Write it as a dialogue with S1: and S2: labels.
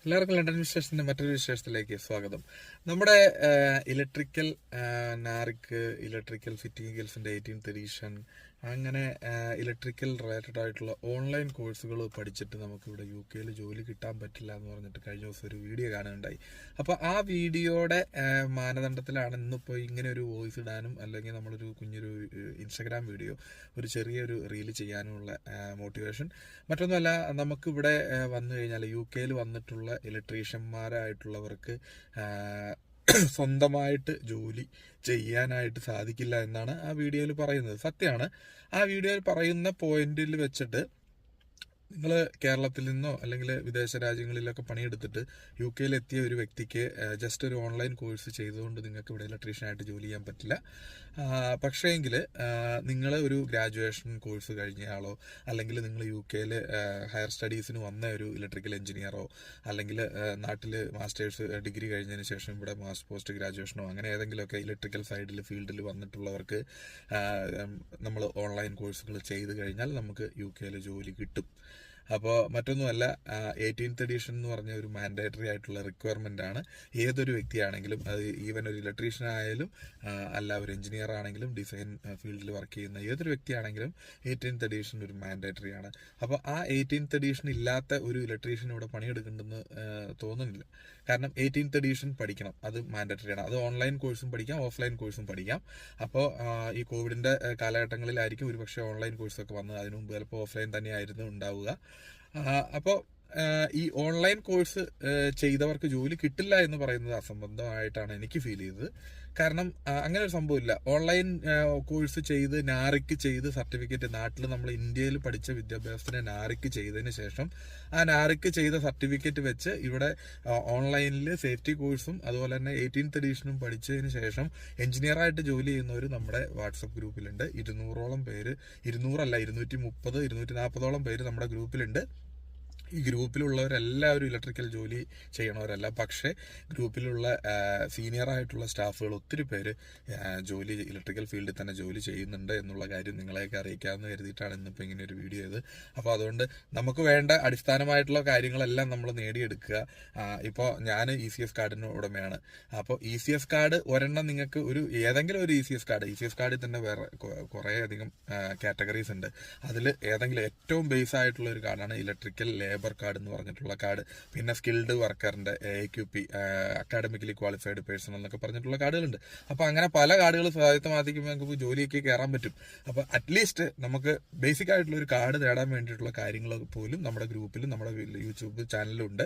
S1: എല്ലാവർക്കും ലണ്ടൻ വിശേഷത്തിന്റെ മറ്റൊരു വിശേഷത്തിലേക്ക് സ്വാഗതം. നമ്മുടെ ഇലക്ട്രിക്കൽ നാറിക്ക് ഇലക്ട്രിക്കൽ ഫിറ്റിംഗ് ഗിൽസിന്റെ 18th എഡിഷൻ അങ്ങനെ ഇലക്ട്രിക്കൽ റിലേറ്റഡ് ആയിട്ടുള്ള ഓൺലൈൻ കോഴ്സുകൾ പഠിച്ചിട്ട് നമുക്ക് ഇവിടെ UK ജോലി കിട്ടാൻ പറ്റില്ല എന്ന് പറഞ്ഞിട്ട് കഴിഞ്ഞ ദിവസം ഒരു വീഡിയോ കാണുകയുണ്ടായി. അപ്പൊ ആ വീഡിയോയുടെ മാനദണ്ഡത്തിലാണ് ഇന്നിപ്പോൾ ഇങ്ങനെ ഒരു വോയിസ് ഇടാനും അല്ലെങ്കിൽ നമ്മളൊരു കുഞ്ഞൊരു ഇൻസ്റ്റഗ്രാം വീഡിയോ ഒരു ചെറിയൊരു റീല് ചെയ്യാനുമുള്ള മോട്ടിവേഷൻ. മറ്റൊന്നുമല്ല, നമുക്കിവിടെ വന്നു കഴിഞ്ഞാൽ UK വന്നിട്ടുള്ള ഇലക്ട്രീഷ്യന്മാരായിട്ടുള്ളവർക്ക് സ്വന്തമായിട്ട് ജോലി ചെയ്യാനായിട്ട് സാധിക്കില്ല എന്നാണ് ആ വീഡിയോയിൽ പറയുന്നത്. സത്യമാണ്. ആ വീഡിയോയിൽ പറയുന്ന പോയിന്റിൽ വെച്ചിട്ട് നിങ്ങൾ കേരളത്തിൽ നിന്നോ അല്ലെങ്കിൽ വിദേശ രാജ്യങ്ങളിലൊക്കെ പണിയെടുത്തിട്ട് UK എത്തിയ ഒരു വ്യക്തിക്ക് ജസ്റ്റ് ഒരു ഓൺലൈൻ കോഴ്സ് ചെയ്തുകൊണ്ട് നിങ്ങൾക്ക് ഇവിടെ ഇലക്ട്രീഷ്യനായിട്ട് ജോലി ചെയ്യാൻ പറ്റില്ല. പക്ഷേങ്കിൽ നിങ്ങൾ ഒരു ഗ്രാജുവേഷൻ കോഴ്സ് കഴിഞ്ഞയാളോ അല്ലെങ്കിൽ നിങ്ങൾ UK ഹയർ സ്റ്റഡീസിന് വന്ന ഒരു ഇലക്ട്രിക്കൽ എഞ്ചിനീയറോ അല്ലെങ്കിൽ നാട്ടിൽ മാസ്റ്റേഴ്സ് ഡിഗ്രി കഴിഞ്ഞതിന് ശേഷം ഇവിടെ പോസ്റ്റ് ഗ്രാജുവേഷനോ അങ്ങനെ ഏതെങ്കിലുമൊക്കെ ഇലക്ട്രിക്കൽ സൈഡിൽ ഫീൽഡിൽ വന്നിട്ടുള്ളവർക്ക് നമ്മൾ ഓൺലൈൻ കോഴ്സുകൾ ചെയ്ത് കഴിഞ്ഞാൽ നമുക്ക് UK ജോലി കിട്ടും. അപ്പോൾ മറ്റൊന്നുമല്ല, 18th എഡിഷൻ എന്ന് പറഞ്ഞ ഒരു മാൻഡേറ്ററി ആയിട്ടുള്ള റിക്വയർമെന്റ് ആണ്. ഏതൊരു വ്യക്തിയാണെങ്കിലും, അത് ഈവൻ ഒരു ഇലക്ട്രീഷ്യൻ ആയാലും അല്ല ഒരു എഞ്ചിനീയർ ആണെങ്കിലും ഡിസൈൻ ഫീൽഡിൽ വർക്ക് ചെയ്യുന്ന ഏതൊരു വ്യക്തിയാണെങ്കിലും 18th എഡിഷൻ ഒരു മാൻഡേറ്ററി ആണ്. അപ്പോൾ ആ 18th എഡിഷൻ ഇല്ലാത്ത ഒരു ഇലക്ട്രീഷ്യൻ ഇവിടെ പണിയെടുക്കുന്നുണ്ടെന്ന് തോന്നുന്നില്ല. കാരണം 18th എഡിഷൻ പഠിക്കണം, അത് മാൻഡേറ്ററി ആണ്. അത് ഓൺലൈൻ കോഴ്സും പഠിക്കാം, ഓഫ്ലൈൻ കോഴ്സും പഠിക്കാം. അപ്പോൾ ഈ കോവിഡിന്റെ കാലഘട്ടങ്ങളിലായിരിക്കും ഒരുപക്ഷെ ഓൺലൈൻ കോഴ്സൊക്കെ വന്നത്. അതിനു മുമ്പ് ചിലപ്പോൾ ഓഫ്ലൈൻ തന്നെയായിരുന്നു ഉണ്ടാവുക. അപ്പോൾ ഈ ഓൺലൈൻ കോഴ്സ് ചെയ്തവർക്ക് ജോലി കിട്ടില്ല എന്ന് പറയുന്നത് അസംബന്ധമായിട്ടാണ് എനിക്ക് ഫീൽ ചെയ്തത്. കാരണം അങ്ങനെ ഒരു സംഭവമില്ല. ഓൺലൈൻ കോഴ്സ് ചെയ്ത് നാറിക്ക് ചെയ്ത് സർട്ടിഫിക്കറ്റ്, നാട്ടിൽ നമ്മൾ ഇന്ത്യയിൽ പഠിച്ച വിദ്യാഭ്യാസത്തിന് നാറിക്ക് ചെയ്തതിന് ശേഷം ആ നാറിക്ക് ചെയ്ത സർട്ടിഫിക്കറ്റ് വെച്ച് ഇവിടെ ഓൺലൈനിൽ സേഫ്റ്റി കോഴ്സും അതുപോലെ തന്നെ 18th എഡിഷനും പഠിച്ചതിന് ശേഷം എഞ്ചിനീയറായിട്ട് ജോലി ചെയ്യുന്നവർ നമ്മുടെ വാട്സപ്പ് ഗ്രൂപ്പിലുണ്ട്. 200ഓളം പേര്, 200 230 240ഓളം പേര് നമ്മുടെ ഗ്രൂപ്പിലുണ്ട്. ഈ ഗ്രൂപ്പിലുള്ളവരെല്ലാവരും ഇലക്ട്രിക്കൽ ജോലി ചെയ്യണവരല്ല. പക്ഷേ ഗ്രൂപ്പിലുള്ള സീനിയർ ആയിട്ടുള്ള സ്റ്റാഫുകൾ ഒത്തിരി പേര് ജോലി ഇലക്ട്രിക്കൽ ഫീൽഡിൽ തന്നെ ജോലി ചെയ്യുന്നുണ്ട് എന്നുള്ള കാര്യം നിങ്ങളെയൊക്കെ അറിയിക്കാമെന്ന് കരുതിയിട്ടാണ് ഇന്നിപ്പോൾ ഇങ്ങനെ ഒരു വീഡിയോ ചെയ്ത്. അപ്പോൾ അതുകൊണ്ട് നമുക്ക് വേണ്ട അടിസ്ഥാനമായിട്ടുള്ള കാര്യങ്ങളെല്ലാം നമ്മൾ നേടിയെടുക്കുക. ഇപ്പോൾ ഞാൻ ECS കാർഡിന് ഉടമയാണ്. അപ്പോൾ ECS കാർഡ് ഒരെണ്ണം നിങ്ങൾക്ക് ഏതെങ്കിലും ഒരു ECS കാർഡിൽ തന്നെ വേറെ കുറേ അധികം കാറ്റഗറീസ് ഉണ്ട്. അതിൽ ഏതെങ്കിലും ഏറ്റവും ബേസ് ആയിട്ടുള്ള ഒരു കാർഡാണ് ഇലക്ട്രിക്കൽ ലേബർ കാർഡ് എന്ന് പറഞ്ഞിട്ടുള്ള കാർഡ്. പിന്നെ സ്കിൽഡ് വർക്കറിന്റെ AQP, അക്കാഡമിക്കലി ക്വാളിഫൈഡ് പേഴ്സൺ എന്നൊക്കെ പറഞ്ഞിട്ടുള്ള കാർഡുകളുണ്ട്. അപ്പൊ അങ്ങനെ പല കാർഡുകൾ സ്വായത്തമാക്കിക്കുമ്പോൾ നമുക്ക് ജോലിയൊക്കെ കയറാൻ പറ്റും. അപ്പൊ അറ്റ്ലീസ്റ്റ് നമുക്ക് ബേസിക് ആയിട്ടുള്ള ഒരു കാർഡ് നേടാൻ വേണ്ടിയിട്ടുള്ള കാര്യങ്ങൾ പോലും നമ്മുടെ ഗ്രൂപ്പിലും നമ്മുടെ YouTube ചാനലിലും ഉണ്ട്.